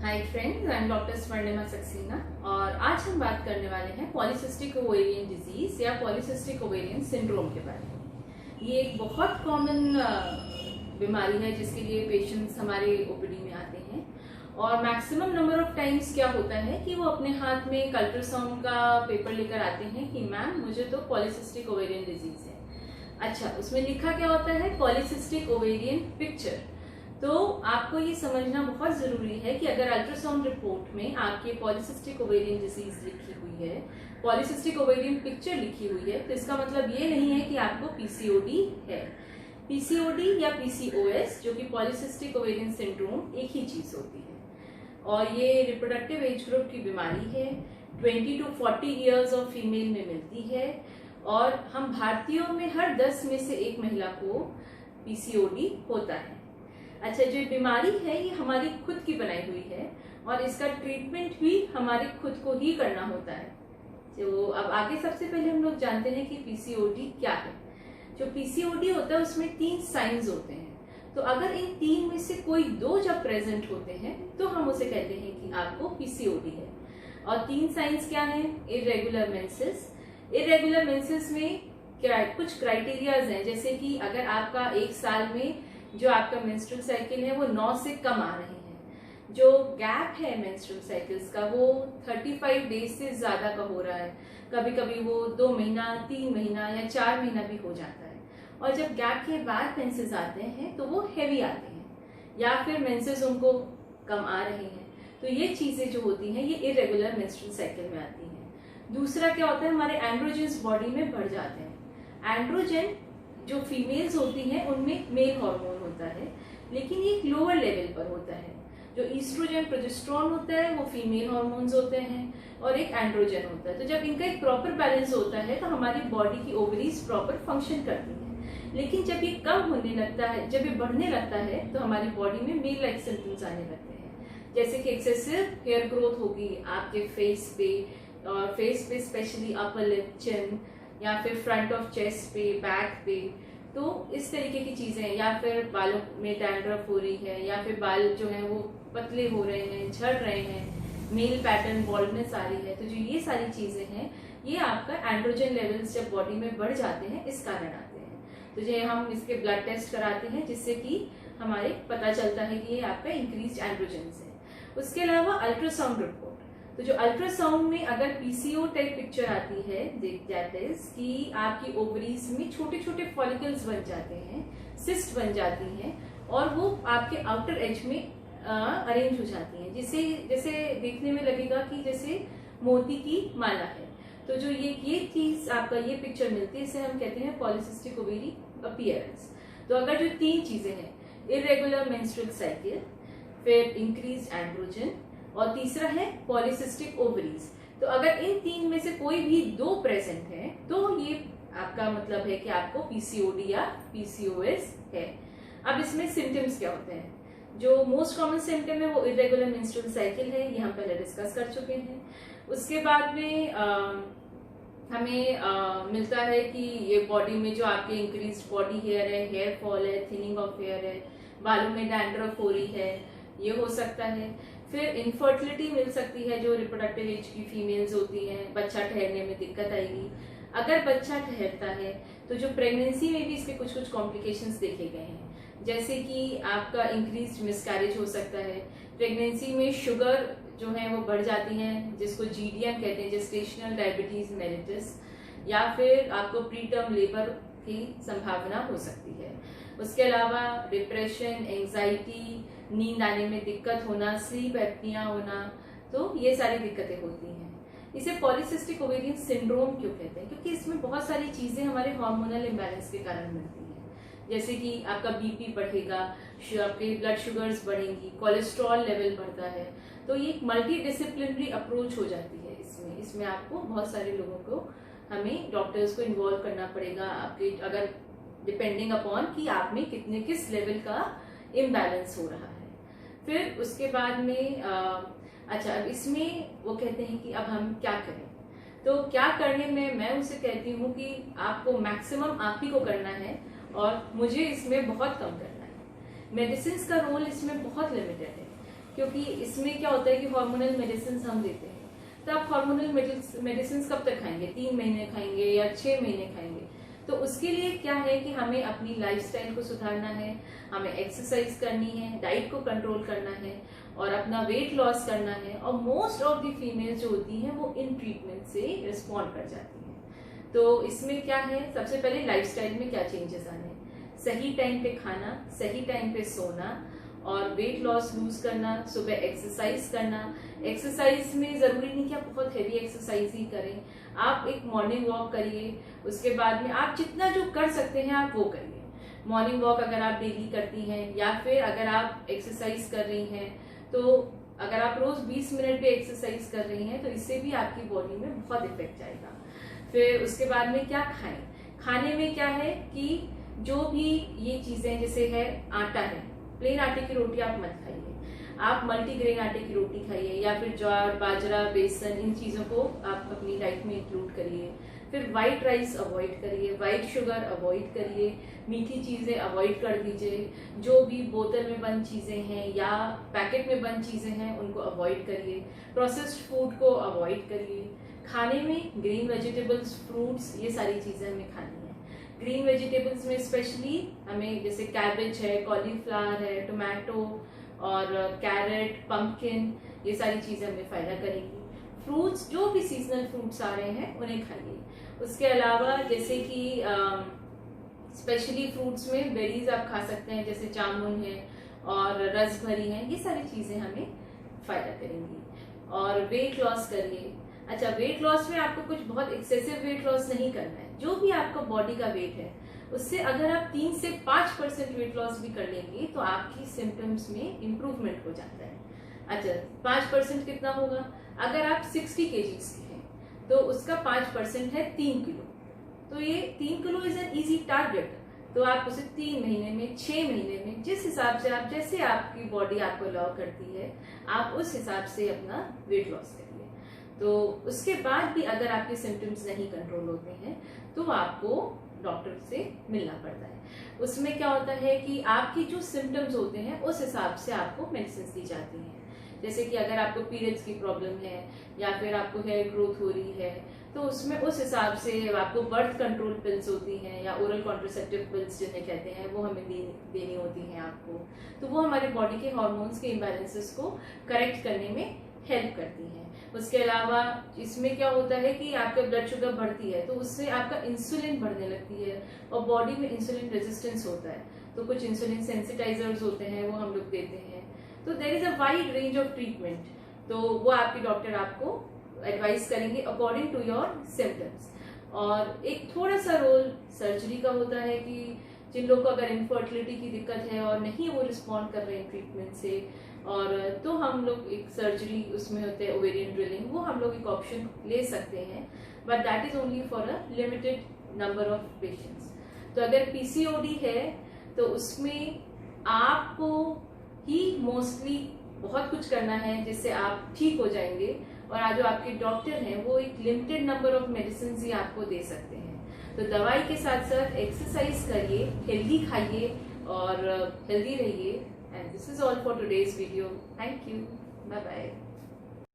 Hi friends, I am doctor Swarnima Saxena और आज हम बात करने वाले हैं पॉलीसिस्टिक ओवेरियन डिजीज या पॉलीसिस्टिक ओवेरियन सिंड्रोम के बारे में। ये एक बहुत कॉमन बीमारी है जिसके लिए पेशेंट्स हमारे ओपीडी में आते हैं और मैक्सिमम नंबर ऑफ टाइम्स क्या होता है कि वो अपने हाथ में एक अल्ट्रासाउंड का पेपर लेकर आते हैं कि मैम मुझे तो पॉलीसिस्टिक ओवेरियन डिजीज है। अच्छा, उसमें लिखा क्या होता है? Polycystic ovarian picture. तो आपको ये समझना बहुत जरूरी है कि अगर अल्ट्रासाउंड रिपोर्ट में आपके पॉलीसिस्टिक ओवेरियन डिजीज लिखी हुई है, पॉलीसिस्टिक ओवेरियन पिक्चर लिखी हुई है, तो इसका मतलब ये नहीं है कि आपको पीसीओडी है। पीसीओडी या पीसीओएस जो कि पॉलीसिस्टिक ओवेरियन सिंड्रोम एक ही चीज होती है और ये रिप्रोडक्टिव एज ग्रुप की बीमारी है। 20 to 40 ईयर्स ऑफ फीमेल में मिलती है और हम भारतीयों में हर 10 में से एक महिला को पीसीओडी होता है। अच्छा, जो बीमारी है ये हमारी खुद की बनाई हुई है और इसका ट्रीटमेंट भी हमारे खुद को ही करना होता है। तो अब आगे सबसे पहले हम लोग जानते हैं कि पीसीओडी क्या है। जो पीसीओडी होता है उसमें 3 साइंस होते हैं। तो अगर इन 3 में से कोई 2 जब प्रेजेंट होते हैं तो हम उसे कहते हैं कि आपको पीसीओडी है। और 3 साइंस क्या है? Irregular menses. इरेगुलर मेंसेस में कुछ क्राइटेरियाज हैं, जैसे कि अगर आपका एक साल में जो आपका मेंस्ट्रुअल साइकिल है वो 9 से कम आ रहे हैं, जो गैप है मेंस्ट्रुअल साइकिल्स का वो 35 डेज से ज्यादा का हो रहा है, कभी कभी वो 2 महीना, 3 महीना या 4 महीना भी हो जाता है। और जब गैप के बाद मेंसेस आते हैं तो वो हैवी आते हैं या फिर मेंसेस उनको कम आ रहे हैं। तो ये चीजें जो होती हैं ये इरेगुलर मेंस्ट्रुअल साइकिल में आती हैं। दूसरा क्या होता है? हमारे एंड्रोजेंस बॉडी में बढ़ जाते हैं। एंड्रोजन जो फीमेल्स होती हैं उनमें मेल हार्मोन होता है, लेकिन ये एक लोअर लेवल पर होता है। जो ईस्ट्रोजन, प्रोजेस्टेरोन होता है वो फीमेल हार्मोन्स होते हैं और एक एंड्रोजन होता है। तो जब इनका एक प्रॉपर बैलेंस होता है तो हमारी बॉडी की ओवरीज प्रॉपर फंक्शन करती हैं। लेकिन जब ये कम होने लगता है, जब ये बढ़ने लगता है तो हमारी बॉडी में मेल लाइक सिम्टम्स आने लगते हैं, जैसे कि एक्सेसिव हेयर ग्रोथ होगी आपके फेस पे और फेस पे स्पेशली अपर लिप, चिन या फिर फ्रंट ऑफ चेस्ट पे, बैक पे। तो इस तरीके की चीजें, या फिर बालों में डैंड्रफ हो रही है या फिर बाल जो है वो पतले हो रहे हैं, झड़ रहे हैं, मेल पैटर्न बॉल्डनेस आ रही है। तो जो ये सारी चीजें हैं ये आपका एंड्रोजन लेवल्स जब बॉडी में बढ़ जाते हैं इस कारण आते हैं। तो जो हम इसके ब्लड टेस्ट कराते हैं जिससे कि हमारे पता चलता है कि ये आपका इंक्रीज एंड्रोजन है। उसके अलावा अल्ट्रासाउंड रिपोर्ट। तो जो अल्ट्रासाउंड में अगर पीसीओ टाइप पिक्चर आती है, दैट इज कि आपकी ओवरीज में छोटे छोटे फॉलिकल्स बन जाते हैं, सिस्ट बन जाती हैं और वो आपके आउटर एज में अरेंज हो जाती हैं, जिसे जैसे देखने में लगेगा कि जैसे मोती की माला है। तो जो ये चीज आपका ये पिक्चर मिलती है इसे हम कहते हैं पॉलीसिस्टिक ओवेरी अपीयरेंस। तो अगर जो 3 चीजें हैं, इरेगुलर मेंस्ट्रुअल साइकिल, फिर इंक्रीज एंड्रोजन और तीसरा है पॉलीसिस्टिक ओवरीज, तो अगर इन 3 में से कोई भी 2 प्रेजेंट है तो ये आपका मतलब है कि आपको पीसीओडी या पीसीओएस है। अब इसमें सिम्टम्स क्या होते हैं? जो मोस्ट कॉमन सिम्टम है वो इरेगुलर मेंस्ट्रुअल साइकिल है, ये हम पहले डिस्कस कर चुके हैं। उसके बाद में हमें मिलता है कि ये बॉडी में जो आपके इंक्रीज बॉडी हेयर है, हेयर फॉल है, थिनिंग ऑफ हेयर है, बालों में डैंड्रफ हो रही है, ये हो सकता है। फिर इनफर्टिलिटी मिल सकती है, जो रिप्रोडक्टिव एज की फीमेल्स होती हैं, बच्चा ठहरने में दिक्कत आएगी। अगर बच्चा ठहरता है तो जो प्रेगनेंसी में भी इसके कुछ कुछ कॉम्प्लिकेशंस देखे गए हैं, जैसे कि आपका इंक्रीज मिसकैरेज हो सकता है। प्रेगनेंसी में शुगर जो है वो बढ़ जाती है, जिसको जीडीएम कहते हैं, जेस्टेशनल डायबिटीज मेलिटस, या फिर आपको प्री टर्म लेबर की संभावना हो सकती है। उसके अलावा डिप्रेशन, एंजाइटी, नींद आने में दिक्कत होना, स्लीप एपनिया होना, तो ये सारी दिक्कतें होती हैं। इसे पॉलीसिस्टिक ओवेरियन सिंड्रोम क्यों कहते हैं? क्योंकि इसमें बहुत सारी चीजें हमारे हार्मोनल इम्बैलेंस के कारण मिलती हैं, जैसे कि आपका बीपी बढ़ेगा, आपके ब्लड शुगर्स बढ़ेंगी, कोलेस्ट्रॉल लेवल बढ़ता है। तो ये एक मल्टी डिसिप्लिनरी अप्रोच हो जाती है। इसमें आपको बहुत सारे लोगों को, हमें डॉक्टर्स को इन्वॉल्व करना पड़ेगा, आपके अगर डिपेंडिंग अपॉन कि आप में किस लेवल का इम्बैलेंस हो रहा है। फिर उसके बाद में अच्छा, अब इसमें वो कहते हैं कि अब हम क्या करें। तो क्या करने में मैं उसे कहती हूँ कि आपको मैक्सिमम आप ही को करना है और मुझे इसमें बहुत कम करना है। मेडिसिन का रोल इसमें बहुत लिमिटेड है। क्योंकि इसमें क्या होता है कि हार्मोनल मेडिसिन हम देते हैं, तो आप हार्मोनल मेडिसिन कब तक खाएंगे? 3 महीने खाएंगे या 6 महीने खाएंगे? तो उसके लिए क्या है कि हमें अपनी लाइफस्टाइल को सुधारना है, हमें एक्सरसाइज करनी है, डाइट को कंट्रोल करना है और अपना वेट लॉस करना है। और मोस्ट ऑफ द फीमेल्स जो होती हैं वो इन ट्रीटमेंट से रिस्पॉन्ड कर जाती हैं। तो इसमें क्या है, सबसे पहले लाइफस्टाइल में क्या चेंजेस आने हैं? सही टाइम पे खाना, सही टाइम पे सोना और वेट लॉस लूज करना, सुबह एक्सरसाइज करना। एक्सरसाइज में जरूरी नहीं कि आप बहुत हेवी एक्सरसाइज ही करें, आप एक मॉर्निंग वॉक करिए, उसके बाद में आप जितना जो कर सकते हैं आप वो करिए। मॉर्निंग वॉक अगर आप डेली करती हैं या फिर अगर आप एक्सरसाइज कर रही हैं, तो अगर आप रोज 20 मिनट पे एक्सरसाइज कर रही हैं तो इससे भी आपकी बॉडी में बहुत इफेक्ट आएगा। फिर उसके बाद में क्या खाएं? खाने में क्या है कि जो भी ये चीजें जैसे है आटा है, प्लेन आटे की रोटी आप मत खाइए, आप मल्टीग्रेन आटे की रोटी खाइए या फिर ज्वार, बाजरा, बेसन, इन चीजों को आप अपनी डाइट में इंक्लूड करिए। फिर व्हाइट राइस अवॉइड करिए, व्हाइट शुगर अवॉइड करिए, मीठी चीजें अवॉइड कर दीजिए, जो भी बोतल में बंद चीजें हैं या पैकेट में बंद चीजें हैं उनको अवॉइड करिए, प्रोसेस्ड फूड को अवॉइड करिए। खाने में ग्रीन वेजिटेबल्स, फ्रूट्स, ये सारी चीजें हमें खानी है। ग्रीन वेजिटेबल्स में स्पेशली हमें जैसे कैबेज है, कॉलीफ्लावर है, टोमेटो और कैरेट, पंपकिन, ये सारी चीजें हमें फायदा करेंगी। फ्रूट्स, जो भी सीजनल फ्रूट्स आ रहे हैं उन्हें खाइए। उसके अलावा जैसे कि स्पेशली फ्रूट्स में बेरीज आप खा सकते हैं, जैसे जामुन है और रसभरी है, ये सारी चीजें हमें फायदा करेंगी। और वेट लॉस करिए। अच्छा, वेट लॉस में आपको कुछ बहुत एक्सेसिव वेट लॉस नहीं करना है, जो भी आपका बॉडी का वेट है उससे अगर आप 3 से 5% वेट लॉस भी कर लेंगे तो आपकी सिम्टम्स में इम्प्रूवमेंट हो जाता है। अच्छा, 5% कितना होगा? अगर आप 60 kgs के हैं तो उसका 5% है 3 किलो, तो ये 3 kilo is an easy target. तो आप उसे 3 महीने में, 6 महीने में, जिस हिसाब से आप, जैसे आपकी बॉडी आपको अलाउ करती है, आप उस हिसाब से अपना वेट लॉस करिए। तो उसके बाद भी अगर आपके सिम्टम्स नहीं कंट्रोल होते हैं तो आपको डॉक्टर से मिलना पड़ता है। उसमें क्या होता है कि आपकी जो सिम्टम्स होते हैं उस हिसाब से आपको मेडिसिन दी जाती हैं। जैसे कि अगर आपको पीरियड्स की प्रॉब्लम है या फिर आपको हेयर ग्रोथ हो रही है तो उसमें उस हिसाब से आपको बर्थ कंट्रोल पिल्स होती हैं या ओरल कॉन्ट्रासेप्टिव पिल्स जिन्हें कहते हैं, वो हमें देनी होती हैं आपको। तो वो हमारे बॉडी के हार्मोन्स के इम्बैलेंसेस को करेक्ट करने में हेल्प करती हैं। उसके अलावा इसमें क्या होता है कि आपका ब्लड शुगर बढ़ती है तो उससे आपका इंसुलिन बढ़ने लगती है और बॉडी में इंसुलिन रेजिस्टेंस होता है, तो कुछ इंसुलिन सेंसिटाइजर्स होते हैं वो हम लोग देते हैं। तो there is a wide range of treatment, तो वो आपके डॉक्टर आपको एडवाइस करेंगे अकॉर्डिंग टू योर सिम्टम्स। और एक थोड़ा सा रोल सर्जरी का होता है कि जिन लोगों को अगर इनफर्टिलिटी की दिक्कत है और नहीं वो रिस्पॉन्ड कर रहे हैं ट्रीटमेंट से, और तो हम लोग एक सर्जरी उसमें होते हैं ओवेरियन ड्रिलिंग, वो हम लोग एक ऑप्शन ले सकते हैं, but that is only for a limited number of patients. तो अगर पीसीओडी है तो उसमें आपको ही मोस्टली बहुत कुछ करना है जिससे आप ठीक हो जाएंगे, और आज जो आपके डॉक्टर हैं वो एक लिमिटेड नंबर ऑफ मेडिसिन ही आपको दे सकते हैं। तो दवाई के साथ साथ एक्सरसाइज करिए, हेल्दी खाइए और हेल्दी रहिए। And this is all for today's video. Thank you. Bye bye.